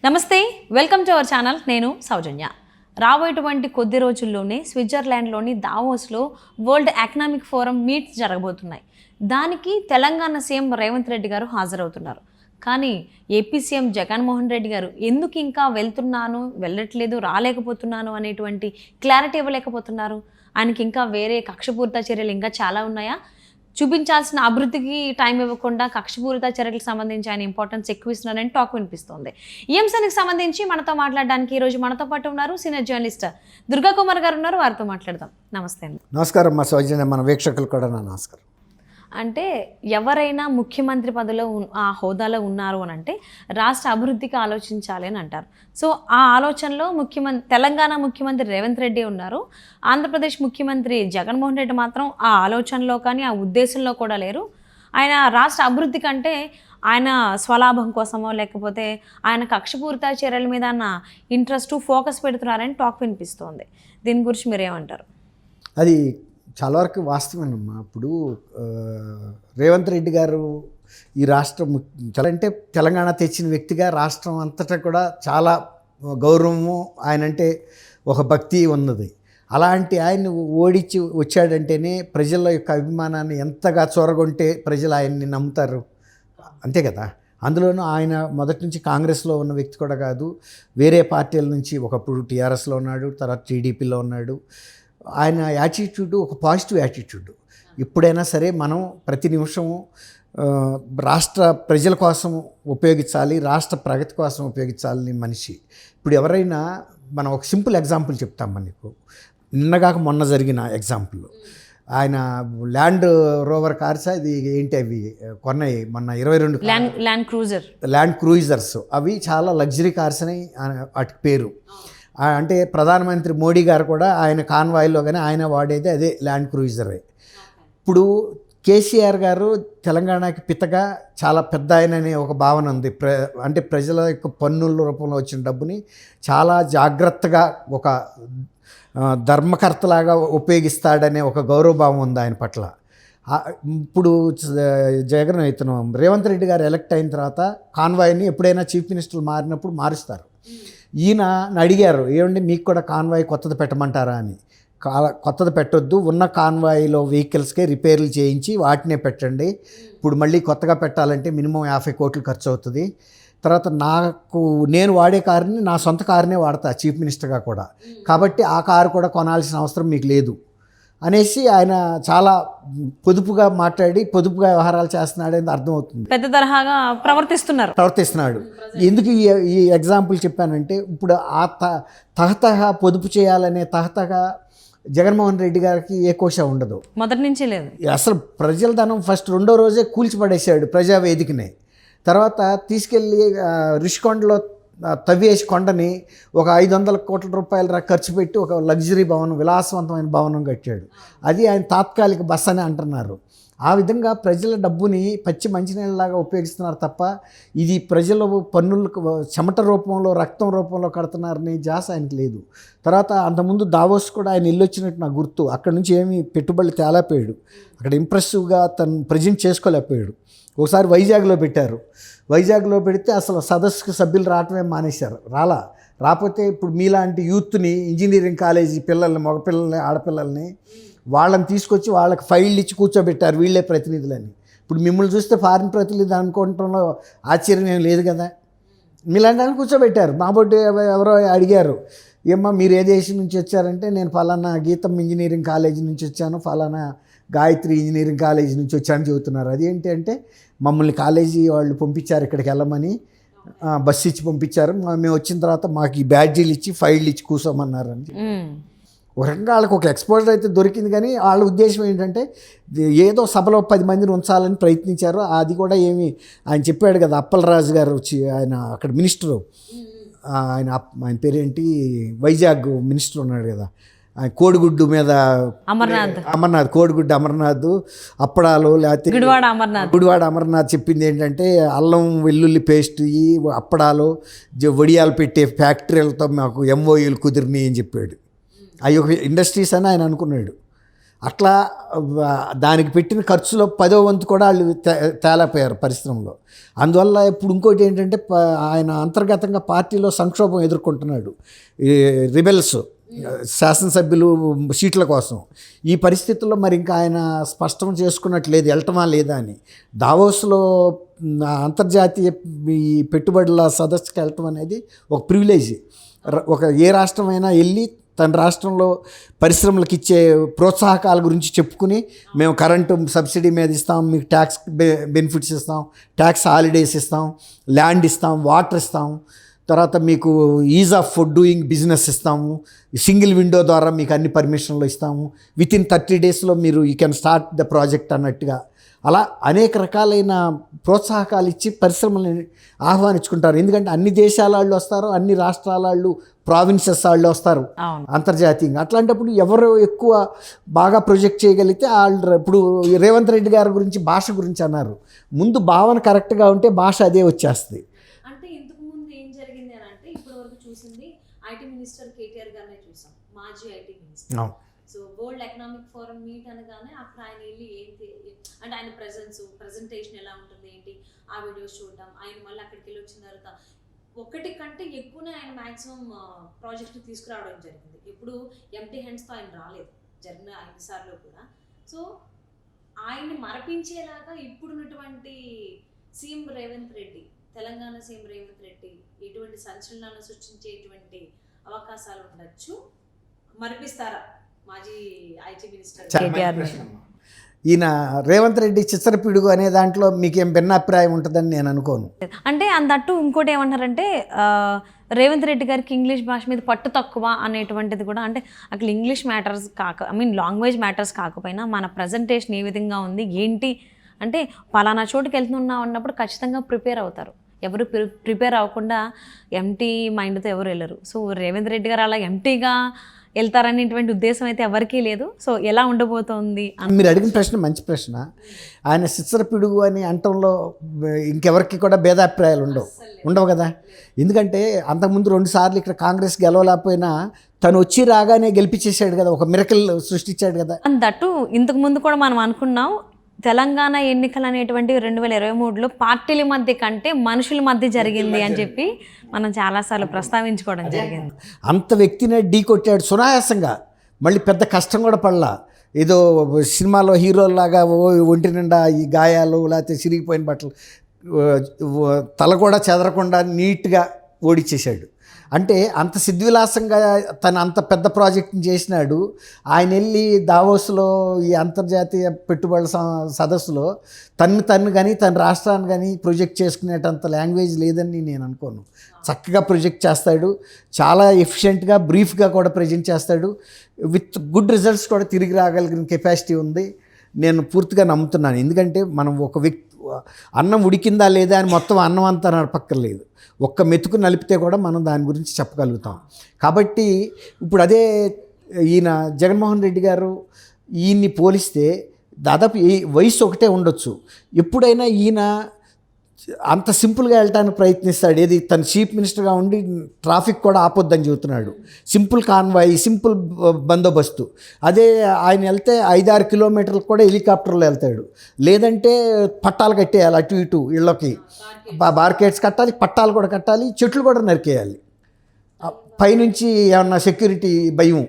నమస్తే, welcome to our channel. నేను సౌజన్య. రాబోయేటువంటి కొద్ది రోజుల్లోనే స్విట్జర్లాండ్లోని దావోస్లో వరల్డ్ ఎకనామిక్ ఫోరం మీట్స్ జరగబోతున్నాయి. దానికి తెలంగాణ సీఎం రేవంత్ రెడ్డి గారు హాజరవుతున్నారు. కానీ ఏపీ సీఎం జగన్మోహన్ రెడ్డి గారు ఎందుకు ఇంకా వెళ్ళట్లేదు, రాలేకపోతున్నాను అనేటువంటి క్లారిటీ ఇవ్వలేకపోతున్నారు? ఆయనకి ఇంకా వేరే కక్షపూరిత చర్యలు ఇంకా చాలా ఉన్నాయా? చూపించాల్సిన అభివృద్ధికి టైం ఇవ్వకుండా కక్షపూరిత చర్యలకు సంబంధించి ఆయన ఇంపార్టెన్స్ ఎక్కువ ఇస్తున్నారని టాక్ వినిపిస్తోంది. ఈ అంశానికి సంబంధించి మనతో మాట్లాడడానికి ఈరోజు మనతో పాటు ఉన్నారు సీనియర్ జర్నలిస్ట్ దుర్గా కుమార్ గారు ఉన్నారు. వారితో మాట్లాడదాం. నమస్తే అండి. నమస్కారం మా సౌజన్య, మన వీక్షకులు కూడా నా నమస్కారం. అంటే ఎవరైనా ముఖ్యమంత్రి పదవిలో ఆ హోదాలో ఉన్నారు అని అంటే రాష్ట్ర అభివృద్ధికి ఆలోచించాలి అని అంటారు. సో ఆ ఆలోచనలో తెలంగాణ ముఖ్యమంత్రి రేవంత్ రెడ్డి ఉన్నారు. ఆంధ్రప్రదేశ్ ముఖ్యమంత్రి జగన్మోహన్ రెడ్డి మాత్రం ఆ ఆలోచనలో కానీ ఆ ఉద్దేశంలో కూడా లేరు. ఆయన రాష్ట్ర అభివృద్ధి కంటే ఆయన స్వలాభం కోసమో లేకపోతే ఆయన కక్షపూరిత చర్యల మీద ఇంట్రెస్ట్ ఫోకస్ పెడుతున్నారని టాక్ వినిపిస్తోంది. దీని గురించి మీరేమంటారు? అది చాలా వరకు వాస్తవమేనమ్మా. ఇప్పుడు రేవంత్ రెడ్డి గారు ఈ రాష్ట్రం అంటే తెలంగాణ తెచ్చిన వ్యక్తిగా రాష్ట్రం అంతటా కూడా చాలా గౌరవము, ఆయనంటే ఒక భక్తి ఉన్నది. అలాంటి ఆయన్ని ఓడించి వచ్చాడంటేనే ప్రజల యొక్క అభిమానాన్ని ఎంతగా చొరగొంటే ప్రజలు ఆయన్ని నమ్ముతారు, అంతే కదా. అందులోనూ ఆయన మొదటి నుంచి కాంగ్రెస్లో ఉన్న వ్యక్తి కూడా కాదు, వేరే పార్టీల నుంచి ఒకప్పుడు టీఆర్ఎస్లో ఉన్నాడు, తర్వాత టీడీపీలో ఉన్నాడు. ఆయన యాటిట్యూడ్ ఒక పాజిటివ్ యాటిట్యూడ్. ఎప్పుడైనా సరే మనం ప్రతి నిమిషము రాష్ట్ర ప్రజల కోసం ఉపయోగించాలి, రాష్ట్ర ప్రగతి కోసం ఉపయోగించాలని మనిషి. ఇప్పుడు ఎవరైనా మనం ఒక సింపుల్ ఎగ్జాంపుల్ చెప్తాం మనకు. నిన్నగాక మొన్న జరిగిన ఎగ్జాంపుల్, ఆయన ల్యాండ్ రోవర్ కార్స్, అది ఏంటి అవి కొన్నాయి మొన్న 22 ల్యాండ్ క్రూయిజర్స్. అవి చాలా లగ్జరీ కార్స్ అని వాటికి పేరు. అంటే ప్రధానమంత్రి మోడీ గారు కూడా ఆయన కాన్వాయ్లో కానీ ఆయన వాడేది అదే ల్యాండ్ క్రూయిజరే. ఇప్పుడు కేసీఆర్ గారు తెలంగాణకి పితగా చాలా పెద్ద ఆయన అనే ఒక భావన ఉంది. అంటే ప్రజల యొక్క పన్నుల రూపంలో వచ్చిన డబ్బుని చాలా జాగ్రత్తగా ఒక ధర్మకర్తలాగా ఉపయోగిస్తాడనే ఒక గౌరవభావం ఉంది ఆయన పట్ల. ఇప్పుడు రేవంత్ రెడ్డి గారు ఎలక్ట్ అయిన తర్వాత కాన్వాయ్ని ఎప్పుడైనా చీఫ్ మినిస్టర్లు మారినప్పుడు మారుస్తారు. ఈయన అడిగారు, ఏమండి మీకు కూడా కాన్వాయ్ కొత్తది పెట్టమంటారా అని. కొత్తది పెట్టొద్దు, ఉన్న కాన్వాయ్లో వెహికల్స్కే రిపేర్లు చేయించి వాటినే పెట్టండి. ఇప్పుడు మళ్ళీ కొత్తగా పెట్టాలంటే మినిమం 50 కోట్లు ఖర్చు అవుతుంది. తర్వాత నేను వాడే కారుని నా సొంత కారునే వాడతా చీఫ్ మినిస్టర్గా కూడా, కాబట్టి ఆ కారు కూడా కొనాల్సిన అవసరం మీకు లేదు అనేసి ఆయన చాలా పొదుపుగా మాట్లాడి పొదుపుగా వ్యవహారాలు చేస్తున్నాడని అర్థమవుతుంది. పెద్ద తరహాగా ప్రవర్తిస్తున్నాడు. ఎందుకు ఈ ఎగ్జాంపుల్ చెప్పానంటే, ఇప్పుడు ఆ తహతహా పొదుపు చేయాలనే తహతహా జగన్మోహన్ రెడ్డి గారికి ఏ కోశ ఉండదు, మొదటి నుంచి లేదు. అసలు ప్రజల ధనం ఫస్ట్ రెండో రోజే కూల్చిపడేశాడు ప్రజావేదికనే. తర్వాత తీసుకెళ్ళి రిషికొండలో తవ్వేసి కొండని ఒక 500 కోట్ల రూపాయలు ఖర్చు పెట్టి ఒక లగ్జరీ భవనం, విలాసవంతమైన భవనం కట్టాడు. అది ఆయన తాత్కాలిక బస్ అని అంటున్నారు. ఆ విధంగా ప్రజల డబ్బుని పచ్చి మంచినీళ్ళలాగా ఉపయోగిస్తున్నారు తప్ప ఇది ప్రజల పన్నులకు చెమట రూపంలో రక్తం రూపంలో కడుతున్నారని జాస్ ఆయనకి లేదు. తర్వాత అంతకుముందు దావోస్ కూడా ఆయన వెళ్ళొచ్చినట్టు నాకు గుర్తు. అక్కడ నుంచి ఏమీ పెట్టుబడులు తేలేకపోయాడు, అక్కడ ఇంప్రెసివ్గా తను ప్రజెంట్ చేసుకోలేకపోయాడు. ఒకసారి వైజాగ్లో పెట్టారు. వైజాగ్లో పెడితే అసలు సదస్సుకు సభ్యులు రావటమే మానేశారు. రాకపోతే ఇప్పుడు మీలాంటి యూత్ని, ఇంజనీరింగ్ కాలేజీ పిల్లల్ని, మగపిల్లల్ని, ఆడపిల్లల్ని వాళ్ళని తీసుకొచ్చి వాళ్ళకి ఫైళ్ళు ఇచ్చి కూర్చోబెట్టారు వీళ్ళే ప్రతినిధులని. ఇప్పుడు మిమ్మల్ని చూస్తే ఫారిన్ ప్రతినిధి అనుకోవటంలో ఆశ్చర్యం ఏం లేదు కదా. మీలాంటి వాళ్ళని కూర్చోబెట్టారు. మాబోటి ఎవరో అడిగారు, ఏమ్మా మీరు ఏ దేశం నుంచి వచ్చారంటే, నేను ఫలానా గీతం ఇంజనీరింగ్ కాలేజీ నుంచి వచ్చాను, ఫలానా గాయత్రి ఇంజనీరింగ్ కాలేజీ నుంచి వచ్చాను చెబుతున్నారు. అదేంటి అంటే, మమ్మల్ని కాలేజీ వాళ్ళు పంపించారు ఇక్కడికి వెళ్ళమని, బస్సు ఇచ్చి పంపించారు, మేము వచ్చిన తర్వాత మాకు ఈ బ్యాడ్జీలు ఇచ్చి ఫైళ్ళు ఇచ్చి కూర్చోమన్నారని. ఒక రకంగా వాళ్ళకి ఒక ఎక్స్పోజర్ అయితే దొరికింది. కానీ వాళ్ళ ఉద్దేశం ఏంటంటే ఏదో సభలో 10 మందిని ఉంచాలని ప్రయత్నించారు. అది కూడా ఏమి ఆయన చెప్పాడు కదా, అప్పలరాజు గారు వచ్చి, ఆయన అక్కడ మినిస్టరు, ఆయన పేరేంటి, వైజాగ్ మినిస్టర్ ఉన్నాడు కదా, కోడిగుడ్డు మీద అమర్నాథ్, కోడిగుడ్డు అమర్నాథ్, అప్పడాలు, లేకపోతే గుడివాడ అమర్నాథ్ చెప్పింది ఏంటంటే అల్లం వెల్లుల్లి పేస్ట్, ఈ అప్పడాలు, వడియాలు పెట్టే ఫ్యాక్టరీలతో మాకు MOUలు కుదిరినాయి అని చెప్పాడు. అవి ఒక ఇండస్ట్రీస్ అని ఆయన అనుకున్నాడు. అట్లా దానికి పెట్టిన ఖర్చులో 10వ వంతు కూడా వాళ్ళు తేలేపోయారు పరిశ్రమలో. అందువల్ల ఇప్పుడు ఇంకోటి ఏంటంటే ఆయన అంతర్గతంగా పార్టీలో సంక్షోభం ఎదుర్కొంటున్నాడు. ఈ రిబెల్స్ శాసనసభ్యులు సీట్ల కోసం. ఈ పరిస్థితుల్లో మరి ఇంకా ఆయన స్పష్టం చేసుకున్నట్లేదు వెళ్ళటమా లేదా అని. దావోస్లో అంతర్జాతీయ ఈ పెట్టుబడుల సదస్సుకి వెళ్ళటం అనేది ఒక ప్రివిలేజ్. ఏ రాష్ట్రమైనా వెళ్ళి తన రాష్ట్రంలో పరిశ్రమలకు ఇచ్చే ప్రోత్సాహకాల గురించి చెప్పుకుని, మేము కరెంటు సబ్సిడీ మీద ఇస్తాం, మీకు ట్యాక్స్ బెనిఫిట్స్ ఇస్తాం, ట్యాక్స్ హాలిడేస్ ఇస్తాం, ల్యాండ్ ఇస్తాం, వాటర్ ఇస్తాం, తర్వాత మీకు ఈజ్ ఆఫ్ డూయింగ్ బిజినెస్ ఇస్తాము, సింగిల్ విండో ద్వారా మీకు అన్ని పర్మిషన్లు ఇస్తాము, వితిన్ 30 డేస్లో మీరు you can start the project అన్నట్టుగా అలా అనేక రకాలైన ప్రోత్సాహకాలు ఇచ్చి పరిశ్రమలను ఆహ్వానించుకుంటారు. ఎందుకంటే అన్ని దేశాల వాళ్ళు వస్తారు, అన్ని రాష్ట్రాల వాళ్ళు, ప్రావిన్సెస్ వాళ్ళు వస్తారు అంతర్జాతీయంగా. అట్లాంటప్పుడు ఎవరు ఎక్కువ బాగా ప్రొజెక్ట్ చేయగలిగితే వాళ్ళు. ఇప్పుడు రేవంత్ రెడ్డి గారి గురించి భాష గురించి అన్నారు. ముందు భావన కరెక్ట్గా ఉంటే భాష అదే వచ్చేస్తుంది. అంటే ఇంతకు ముందు ఏం జరిగింది అని అంటే ఇప్పటి వరకు చూసింది ఐటీ మినిస్టర్ కేటీఆర్ గారినే చూసాం, మాజీ IT minister. So world economic forum meet అనగానే అక్కడ ఆయన వెళ్ళి ఏంటి అంటే ఆయన ప్రజెంటేషన్ ఎలా ఉంటుంది ఏంటి ఆ వీడియోస్ చూడడం, ఆయన మళ్ళీ అక్కడికి వెళ్ళి వచ్చిన తర్వాత ఒకటి కంటే ఎక్కువనే ఆయన మ్యాక్సిమం ప్రాజెక్ట్ తీసుకురావడం జరిగింది. ఎప్పుడు ఎంటీ హ్యాండ్స్తో ఆయన రాలేదు జరిగిన 5 సార్లు కూడా. సో ఆయన్ని మరపించేలాగా ఇప్పుడున్నటువంటి సీఎం రేవంత్ రెడ్డి, తెలంగాణ సీఎం రేవంత్ రెడ్డి ఎటువంటి సంచలనాలను సృష్టించేటువంటి అవకాశాలు ఉండొచ్చు. మరిపిస్తారా మాజీ ఐటీ మినిస్టర్? ఈయన రేవంత్ రెడ్డి చిచ్చరపిడుగు అనే దాంట్లో మీకేం భిన్నాభిప్రాయం ఉంటుందని నేను అనుకోను. అంటే అందట్టు ఇంకోటి ఏమంటారంటే రేవంత్ రెడ్డి గారికి ఇంగ్లీష్ భాష మీద పట్టు తక్కువ అనేటువంటిది కూడా. అంటే అక్కడ ఇంగ్లీష్ మ్యాటర్స్ లాంగ్వేజ్ మ్యాటర్స్ కాకపోయినా మన ప్రజెంటేషన్ ఏ విధంగా ఉంది ఏంటి అంటే పలానా చోటుకి ఉన్నప్పుడు ఖచ్చితంగా ప్రిపేర్ అవుతారు. ఎవరు ప్రిపేర్ అవ్వకుండా ఎంటీ మైండ్తో ఎవరు వెళ్ళరు. సో రేవంత్ రెడ్డి గారు అలా ఎంటీగా వెళ్తారనేటువంటి ఉద్దేశం అయితే ఎవరికీ లేదు. సో ఎలా ఉండబోతోంది? మీరు అడిగిన ప్రశ్న మంచి ప్రశ్న. ఆయన చిచ్చరపిడుగు అని అంటంలో ఇంకెవరికి కూడా భేదాభిప్రాయాలు ఉండవు కదా. ఎందుకంటే అంతకుముందు 2 సార్లు ఇక్కడ కాంగ్రెస్ గెలవలేకపోయినా తను వచ్చి రాగానే గెలిపించేసాడు కదా, ఒక మిరకల్ సృష్టించాడు కదా. దట్టు ఇంతకు ముందు కూడా మనం అనుకున్నాం తెలంగాణ ఎన్నికలు అనేటువంటివి 2023లో పార్టీల మధ్య కంటే మనుషుల మధ్య జరిగింది అని చెప్పి మనం చాలాసార్లు ప్రస్తావించుకోవడం జరిగింది. అంత వ్యక్తినే ఢీ కొట్టాడు సునాయాసంగా, మళ్ళీ పెద్ద కష్టం కూడా పడలా. ఏదో సినిమాలో హీరోలాగా ఒంటి నిండా ఈ గాయాలు లేకపోతే చిరిగిపోయిన బట్టలు, తల కూడా చెదరకుండా నీట్గా ఓడిచ్చేశాడు. అంటే అంత సిద్ధివిలాసంగా తను అంత పెద్ద ప్రాజెక్ట్ని చేసినాడు. ఆయన వెళ్ళి దావోస్లో ఈ అంతర్జాతీయ పెట్టుబడుల సదస్సులో తను కానీ తన రాష్ట్రాన్ని కానీ ప్రొజెక్ట్ చేసుకునేటంత లాంగ్వేజ్ లేదని నేను అనుకోను. చక్కగా ప్రొజెక్ట్ చేస్తాడు, చాలా ఎఫిషియెంట్గా బ్రీఫ్గా కూడా ప్రజెంట్ చేస్తాడు. విత్ గుడ్ రిజల్ట్స్ కూడా తిరిగి రాగలిగిన కెపాసిటీ ఉంది. నేను పూర్తిగా నమ్ముతున్నాను. ఎందుకంటే మనం ఒక వ్యక్తి అన్నం ఉడికిందా లేదా అని మొత్తం అన్నం అంతా నడపక్కర్లేదు, ఒక్క మెతుకు నలిపితే కూడా మనం దాని గురించి చెప్పగలుగుతాం. కాబట్టి ఇప్పుడు అదే ఈయన జగన్మోహన్ రెడ్డి గారు ఈయన్ని పోలిస్తే దాదాపు వయసు ఒకటే ఉండొచ్చు. ఎప్పుడైనా ఈయన అంత సింపుల్గా వెళ్ళటానికి ప్రయత్నిస్తాడు. ఏది తన చీఫ్ మినిస్టర్గా ఉండి ట్రాఫిక్ కూడా ఆపొద్దని చెబుతున్నాడు. సింపుల్ కాన్వాయ్, సింపుల్ బందోబస్తు. అదే ఆయన వెళ్తే 5-6 కిలోమీటర్లకు కూడా హెలికాప్టర్లో వెళ్తాడు. లేదంటే పట్టాలు కట్టేయాలి, అటు ఇటు ఇళ్ళకి బార్కెట్స్ కట్టాలి, పట్టాలు కూడా కట్టాలి, చెట్లు కూడా నరికేయాలి. పైనుంచి ఏమన్నా సెక్యూరిటీ భయం.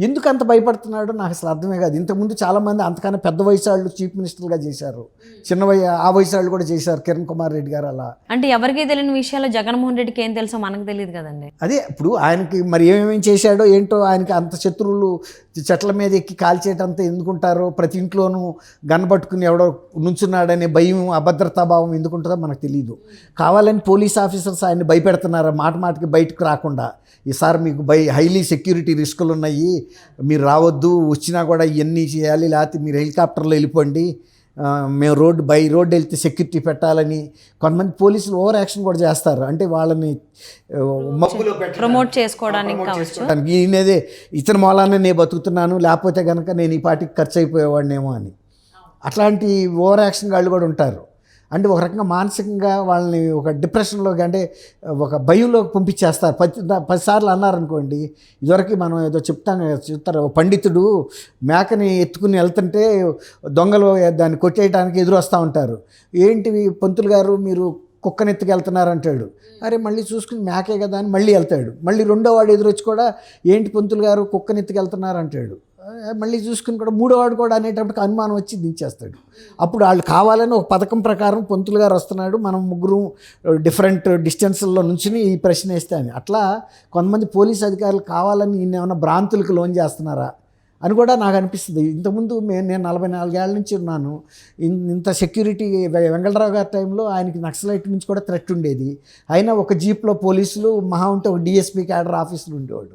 ఎందుకు అంత భయపడుతున్నాడో నాకు అసలు అర్థమే కాదు. ఇంతకుముందు చాలామంది అంతకన్నా పెద్ద వయసు వాళ్ళు చీఫ్ మినిస్టర్గా చేశారు, ఆ వయసు వాళ్ళు కూడా చేశారు, కిరణ్ కుమార్ రెడ్డి గారు అలా. అంటే ఎవరికి తెలియని విషయాలు జగన్మోహన్ రెడ్డికి ఏం తెలుసో మనకు తెలియదు కదండి. అదే ఇప్పుడు ఆయనకి మరి ఏమేమి చేశాడో ఏంటో, ఆయనకి అంత శత్రువులు చెట్ల మీద ఎక్కి కాల్చేటంత ఎందుకుంటారో, ప్రతి ఇంట్లోనూ గన్ పట్టుకుని ఎవడో నుంచున్నాడనే భయం, అభద్రతాభావం ఎందుకుంటుందో మనకు తెలియదు. కావాలని పోలీస్ ఆఫీసర్స్ ఆయన్ని భయపెడుతున్నారు మాటికి బయటకు రాకుండా. ఈసారి మీకు హైలీ సెక్యూరిటీ రిస్కులు ఉన్నాయి, మీరు రావద్దు, వచ్చినా కూడా ఇవన్నీ చేయాలి, లేకపోతే మీరు హెలికాప్టర్లో వెళ్ళిపోండి, మేము రోడ్డు వెళ్తే సెక్యూరిటీ పెట్టాలని కొంతమంది పోలీసులు ఓవర్ యాక్షన్ కూడా చేస్తారు. అంటే వాళ్ళని ప్రమోట్ చేసుకోవడానికి ఈయనదే ఇతని మూలానే నేను బతుకుతున్నాను, లేకపోతే కనుక నేను ఈ పాటికి ఖర్చు అయిపోయేవాడినేమో అని. అట్లాంటి ఓవర్ యాక్షన్ వాళ్ళు కూడా ఉంటారు. అంటే ఒక రకంగా మానసికంగా వాళ్ళని ఒక డిప్రెషన్లోకి అంటే ఒక భయంలోకి పంపించేస్తారు. 10 సార్లు అన్నారనుకోండి, ఇదివరకు మనం ఏదో చెప్తారు, పండితుడు మేకని ఎత్తుకుని వెళ్తుంటే దొంగలు దాన్ని కొట్టేయడానికి ఎదురు వస్తూ ఉంటారు. ఏంటివి పంతులు గారు మీరు కుక్కని ఎత్తుకెళ్తున్నారు అంటాడు. అరే మళ్ళీ చూసుకుని మేకే కదా అని మళ్ళీ వెళ్తాడు. మళ్ళీ రెండో వాడు ఎదురొచ్చి కూడా ఏంటి పంతులు గారు కుక్కని ఎత్తుకెళ్తున్నారు అంటాడు. మళ్ళీ చూసుకుని కూడా మూడో వాడు కూడా అనేటప్పటికి అనుమానం వచ్చి దించేస్తాడు. అప్పుడు వాళ్ళు కావాలని ఒక పథకం ప్రకారం పంతులు గారు వస్తున్నాడు, మనం ముగ్గురు డిఫరెంట్ డిస్టెన్స్లో నుంచుని ఈ ప్రశ్న వేస్తే అని. అట్లా కొంతమంది పోలీస్ అధికారులు కావాలని ఏమైనా భ్రాంతులకు లోన్ చేస్తున్నారా అని కూడా నాకు అనిపిస్తుంది. ఇంతకుముందు నేను 44 ఏళ్ళ నుంచి ఉన్నాను. ఇంత సెక్యూరిటీ వెంకటరావు గారి టైంలో ఆయనకి నక్సలైట్ నుంచి కూడా థ్రెట్ ఉండేది. అయినా ఒక జీప్లో పోలీసులు మహా ఉంటే ఒక డిఎస్పీ క్యాడర్ ఆఫీసులు ఉండేవాడు.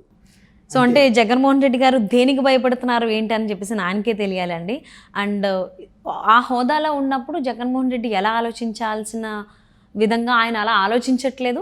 సో అంటే జగన్మోహన్ రెడ్డి గారు దేనికి భయపడుతున్నారు ఏంటి అని చెప్పేసి ఆయనకే తెలియాలండి. అండ్ ఆ హోదాలో ఉన్నప్పుడు జగన్మోహన్ రెడ్డి ఎలా ఆలోచించాల్సిన విధంగా ఆయన అలా ఆలోచించట్లేదు.